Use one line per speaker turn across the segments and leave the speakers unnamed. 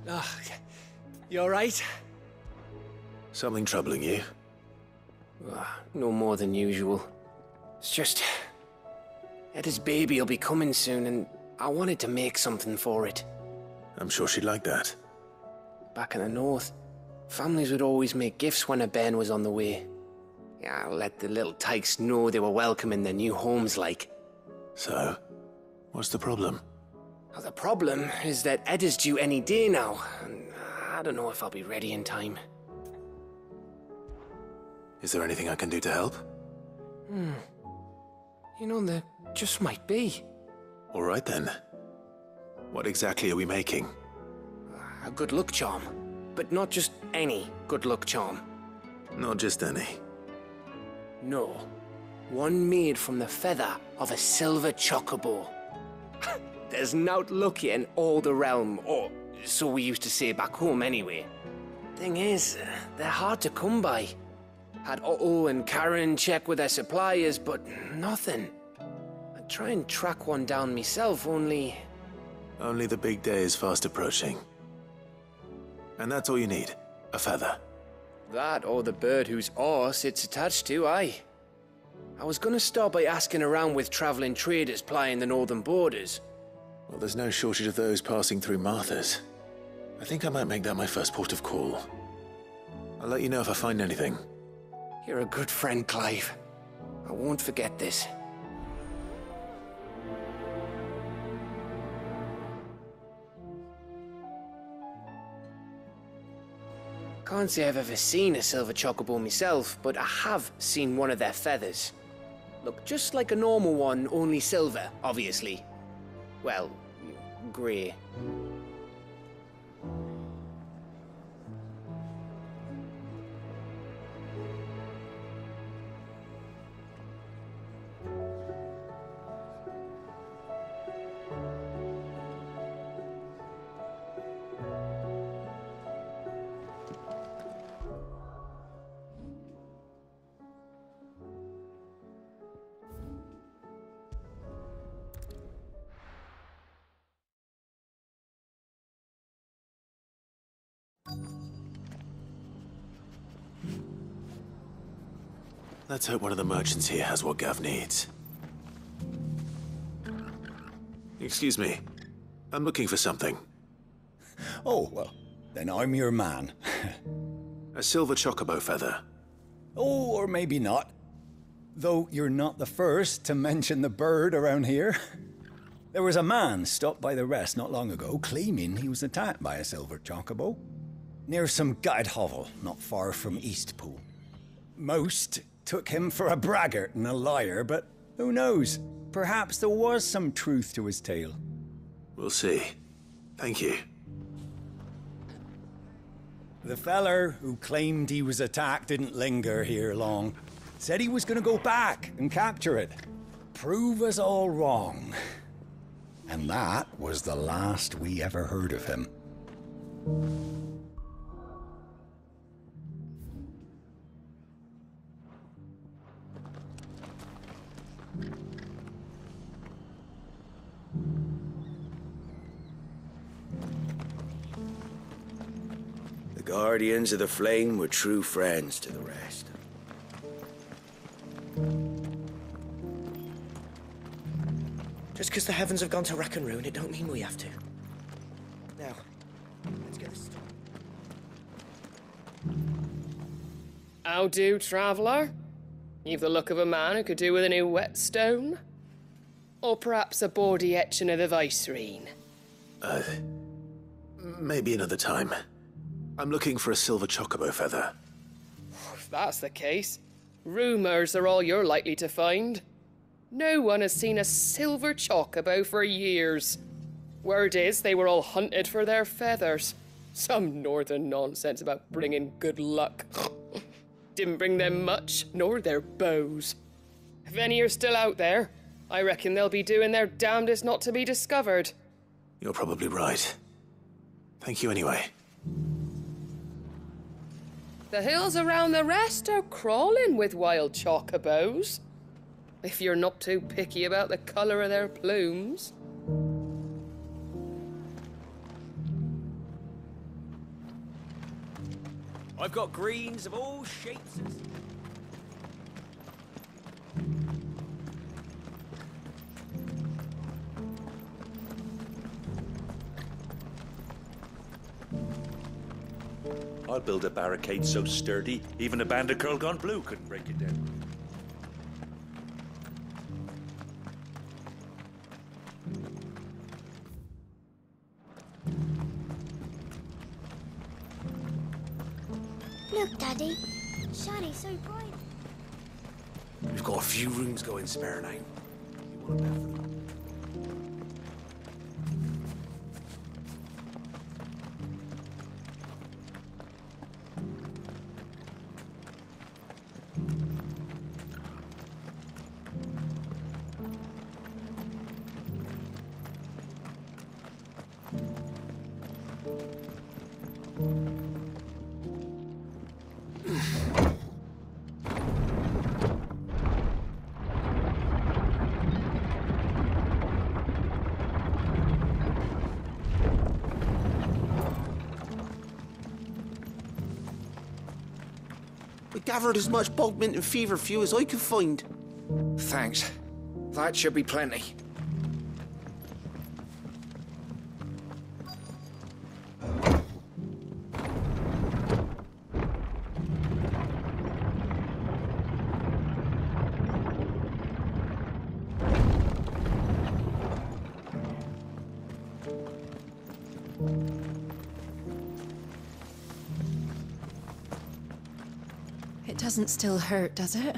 Ah, you alright?
Something troubling you?
No more than usual. It's just... Eda's baby will be coming soon, and I wanted to make something for it.
I'm sure she'd like that.
Back in the north, families would always make gifts when a bairn was on the way. Yeah, let the little tykes know they were welcome in their new homes, like.
So, what's the problem?
Well, the problem is that Eda's due any day now, and I don't know if I'll be ready in time.
Is there anything I can do to help?
You know, there just might be.
All right then. What exactly are we making?
A good luck charm. But not just any good luck charm.
Not just any.
No. One made from the feather of a silver chocobo. There's nowt lucky in all the realm, or so we used to say back home anyway. Thing is, they're hard to come by. Had Otto and Karen check with their suppliers, but nothing. I'd try and track one down myself, only...
Only the big day is fast approaching. And that's all you need, a feather.
That or the bird whose horse it's attached to, aye. I was gonna start by asking around with travelling traders plying the northern borders.
Well, there's no shortage of those passing through Martha's. I think I might make that my first port of call. I'll let you know if I find anything.
You're a good friend, Clive. I won't forget this. Can't say I've ever seen a silver chocobo myself, but I have seen one of their feathers. Look just like a normal one, only silver, obviously. Well, grey.
Let's hope one of the merchants here has what Gav needs. Excuse me. I'm looking for something.
Oh, well, then I'm your man.
A silver chocobo feather.
Oh, or maybe not. Though you're not the first to mention the bird around here. There was a man stopped by the rest not long ago claiming he was attacked by a silver chocobo. Near some gutted hovel not far from Eastpool. Most took him for a braggart and a liar, but who knows? Perhaps there was some truth to his tale.
We'll see. Thank you.
The feller who claimed he was attacked didn't linger here long. Said he was gonna go back and capture it. Prove us all wrong. And that was the last we ever heard of him.
The Guardians of the Flame were true friends to the rest. Just because the heavens have gone to rack and ruin, it don't mean we have to. Now, let's get this started.
How do, traveller? You've the look of a man who could do with a new whetstone. Or perhaps a bawdy etching of the Vicereine.
Maybe another time. I'm looking for a silver chocobo feather.
If that's the case, rumours are all you're likely to find. No one has seen a silver chocobo for years. Word is they were all hunted for their feathers. Some northern nonsense about bringing good luck. Didn't bring them much, nor their bows. If any are still out there, I reckon they'll be doing their damnedest not to be discovered.
You're probably right. Thank you anyway.
The hills around the rest are crawling with wild chocobos. If you're not too picky about the colour of their plumes.
I've got greens of all shapes and...
I'll build a barricade so sturdy, even a band of Curl Gone Blue couldn't break it down.
Look, Daddy. Shiny, so bright.
We've got a few rooms going spare now. You want to bet for them?
We gathered as much bog mint and feverfew as I could find.
Thanks. That should be plenty.
It doesn't still hurt, does it?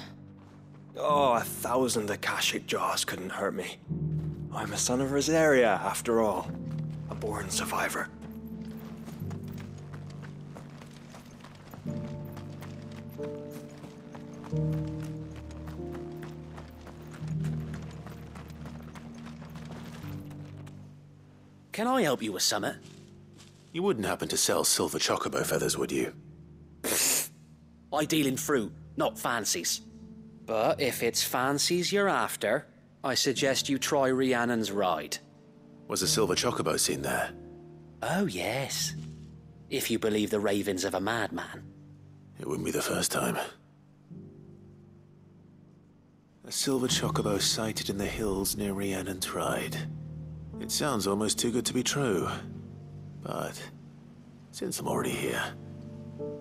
Oh, 1,000 Akashic jaws couldn't hurt me. I'm a son of Rosaria, after all. A born survivor.
Can I help you with summit?
You wouldn't happen to sell silver chocobo feathers, would you?
I deal in fruit, not fancies. But if it's fancies you're after, I suggest you try Rhiannon's ride.
Was a silver chocobo seen there?
Oh, yes. If you believe the ravings of a madman.
It wouldn't be the first time. A silver chocobo sighted in the hills near Rhiannon's ride. It sounds almost too good to be true. But since I'm already here...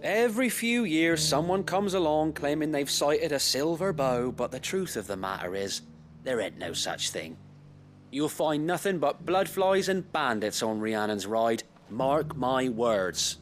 Every few years someone comes along claiming they've sighted a silver bow, but the truth of the matter is, there ain't no such thing. You'll find nothing but bloodflies and bandits on Rhiannon's ride. Mark my words.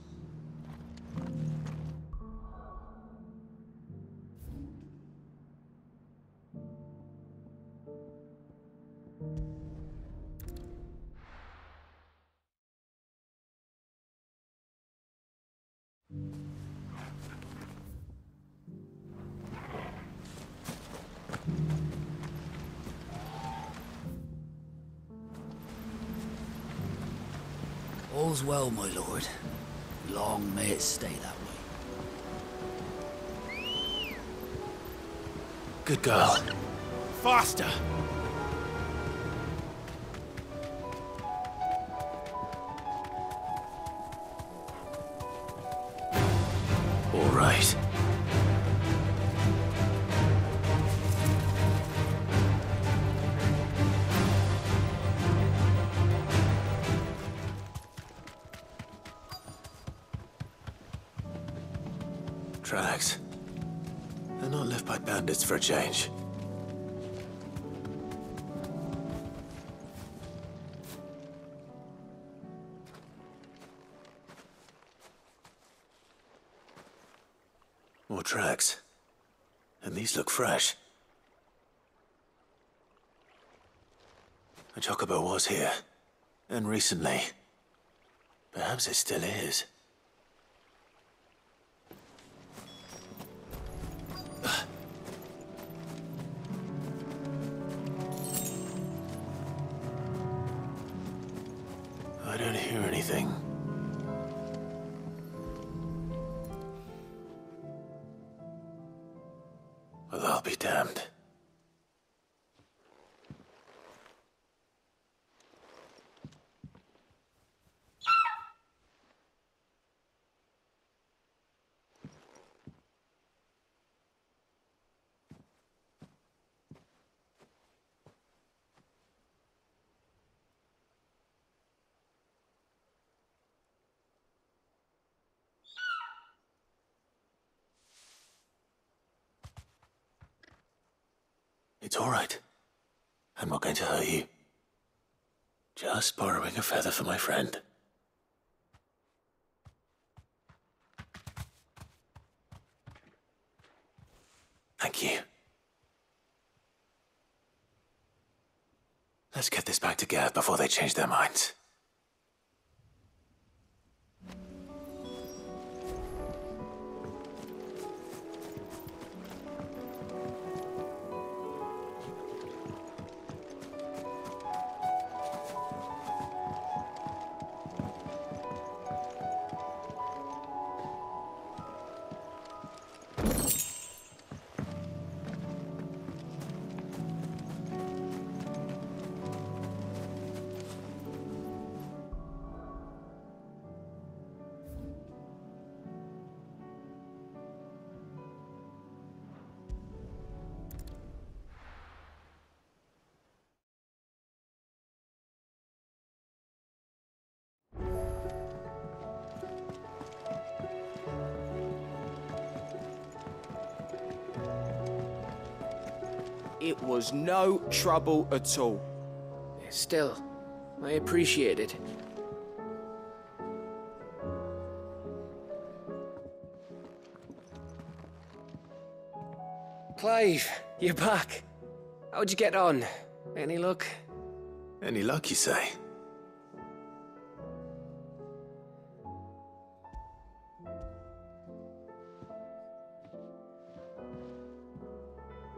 All's well, my lord. Long may it stay that way.
Good girl.
Faster!
All right. Tracks. They're not left by bandits for a change. More tracks. And these look fresh. A chocobo was here. And recently. Perhaps it still is. I don't hear anything. Well, I'll be damned. It's all right. I'm not going to hurt you. Just borrowing a feather for my friend. Thank you. Let's get this back to Gareth before they change their minds.
It was no trouble at all.
Still, I appreciate it. Clive, you're back. How'd you get on? Any luck?
Any luck, you say?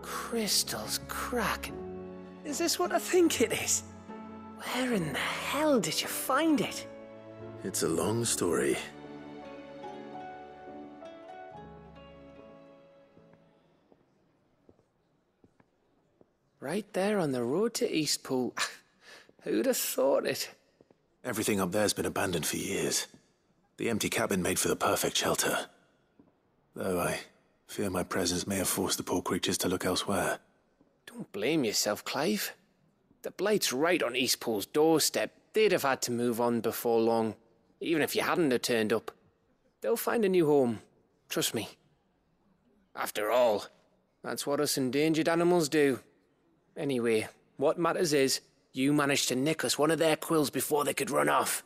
Crystal's crack. Is this what I think it is? Where in the hell did you find it?
It's a long story.
Right there on the road to Eastpool. Who'd have thought it?
Everything up there's been abandoned for years. The empty cabin made for the perfect shelter. Though I fear my presence may have forced the poor creatures to look elsewhere.
Don't blame yourself, Clive. The Blight's right on Eastpool's doorstep. They'd have had to move on before long, even if you hadn't have turned up. They'll find a new home. Trust me. After all, that's what us endangered animals do. Anyway, what matters is, you managed to nick us one of their quills before they could run off.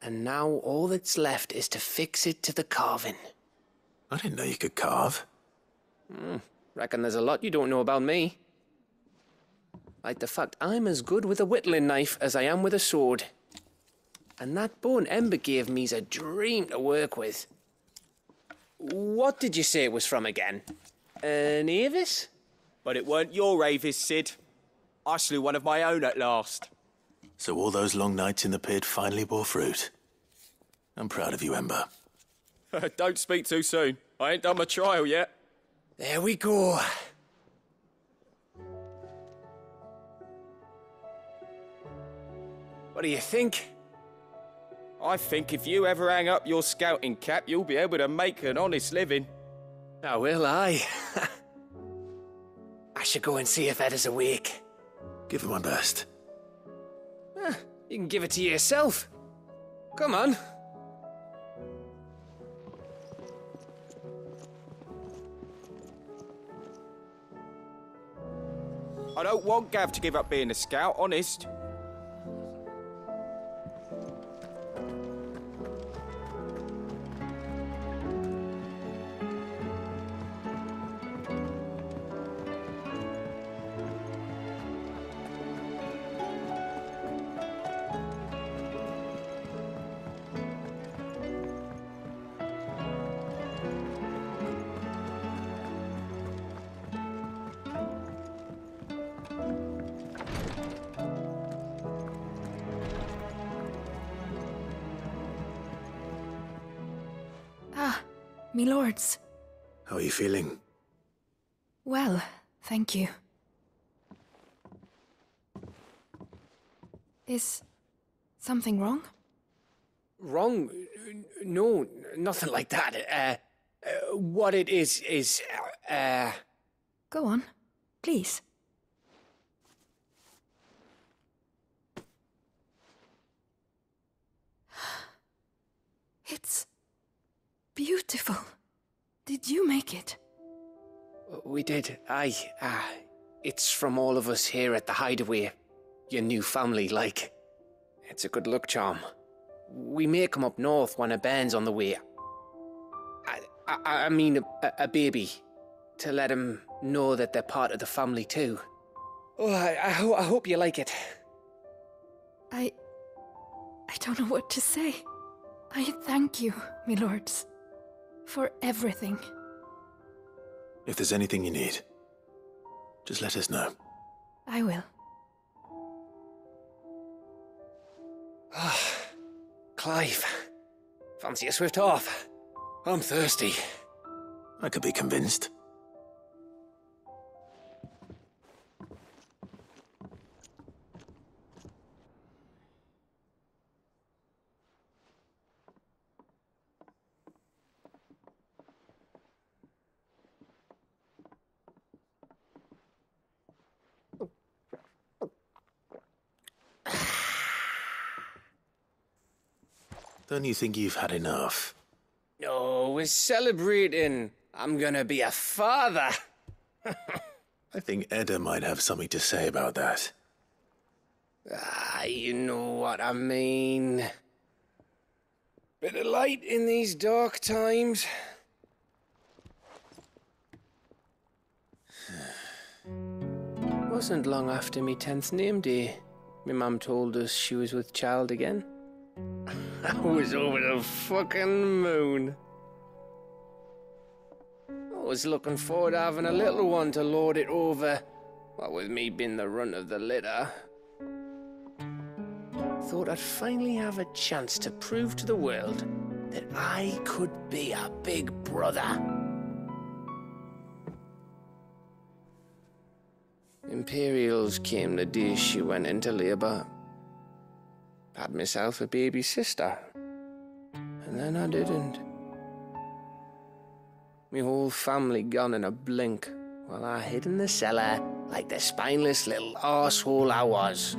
And now all that's left is to fix it to the carving.
I didn't know you could carve.
Reckon there's a lot you don't know about me. Like the fact I'm as good with a whittling knife as I am with a sword. And that bone Ember gave me's a dream to work with. What did you say it was from again? An Avis?
But it weren't your Avis, Sid. I slew one of my own at last.
So all those long nights in the pit finally bore fruit. I'm proud of you, Ember.
Don't speak too soon. I ain't done my trial yet.
There we go. What do you think?
I think if you ever hang up your scouting cap, you'll be able to make an honest living.
Oh, will I? I should go and see if Ed is awake.
Give it my best.
You can give it to yourself. Come on.
I don't want Gav to give up being a scout, honest.
Me lords.
How are you feeling?
Well, thank you. Is something wrong?
Wrong? No, nothing like that. What it is...
Go on, please. It's beautiful. Did you make it?
We did. Aye. It's from all of us here at the Hideaway. Your new family, like. It's a good luck charm. We may come up north when a band's on the way. I mean a baby. To let him know that they're part of the family too. Oh, I hope you like it.
I don't know what to say. I thank you, my lords, for everything.
If there's anything you need, just let us know.
I will.
Clive, fancy a swift off? I'm thirsty.
I could be convinced. Don't you think you've had enough?
No, we're celebrating. I'm gonna be a father.
I think Edda might have something to say about that.
You know what I mean. Bit of light in these dark times. Wasn't long after me 10th name day. My mum told us she was with child again. I was over the fucking moon. I was looking forward to having a little one to lord it over, what with me being the runt of the litter. Thought I'd finally have a chance to prove to the world that I could be a big brother. Imperials came the day she went into labour. Had myself a baby sister. And then I didn't. Me whole family gone in a blink, while I hid in the cellar like the spineless little arsehole I was.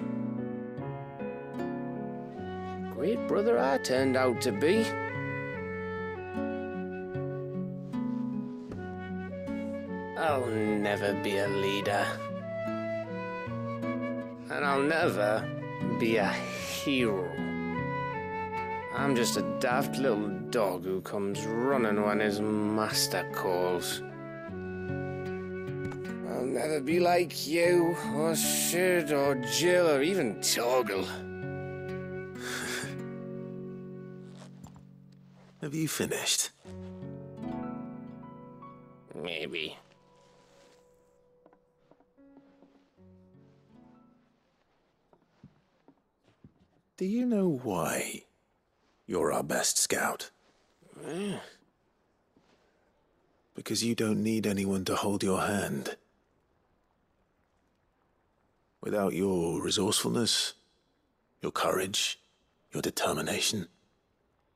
Great brother I turned out to be. I'll never be a leader. And I'll never be a hero. I'm just a daft little dog who comes running when his master calls. I'll never be like you, or Sid, or Jill, or even Torgal.
Have you finished?
Maybe.
Do you know why you're our best scout? Because you don't need anyone to hold your hand. Without your resourcefulness, your courage, your determination,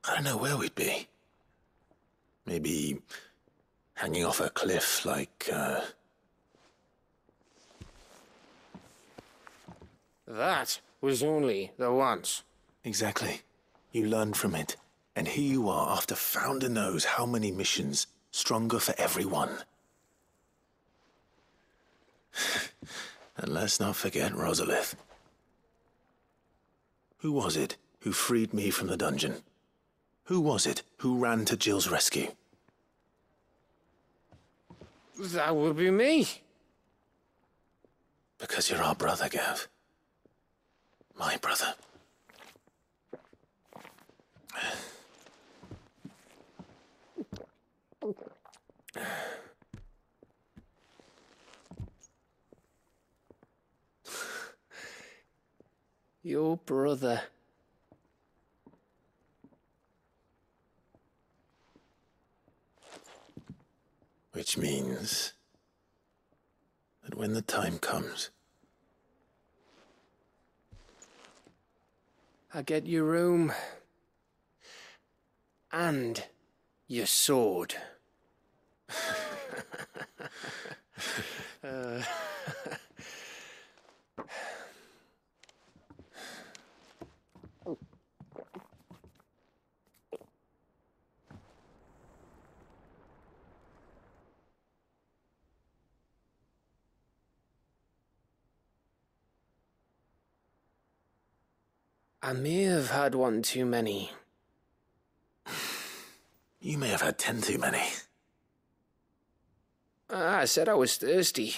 I don't know where we'd be. Maybe hanging off a cliff like,
That was only the once.
Exactly. You learned from it. And here you are after Founder knows how many missions, stronger for everyone. And let's not forget Rosalith. Who was it who freed me from the dungeon? Who was it who ran to Jill's rescue?
That would be me.
Because you're our brother, Gav. My brother.
Your brother.
Which means that when the time comes,
I get your room. And your sword. I may have had one too many.
You may have had 10 too many.
I said I was thirsty.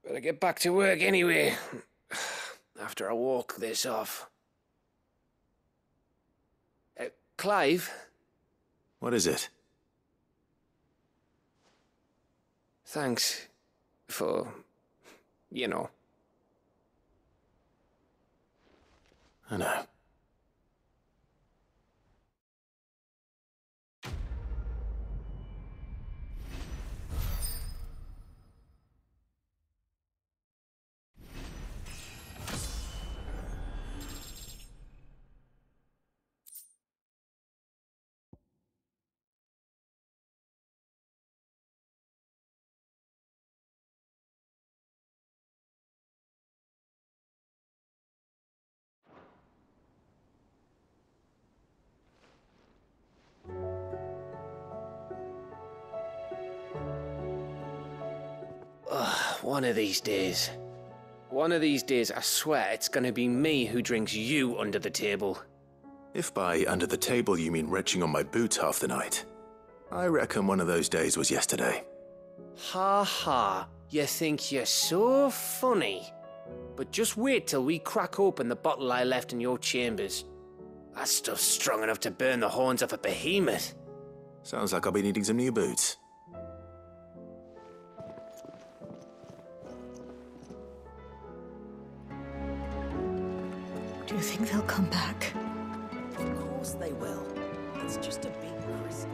Better get back to work anyway, after I walk this off. Clive?
What is it?
Thanks for, you know.
I know.
One of these days. One of these days, I swear it's gonna be me who drinks you under the table.
If by under the table you mean retching on my boots half the night, I reckon one of those days was yesterday.
Ha ha, you think you're so funny. But just wait till we crack open the bottle I left in your chambers. That stuff's strong enough to burn the horns off a behemoth.
Sounds like I'll be needing some new boots.
Do you think they'll come back?
Of course they will. It's just a big crystal.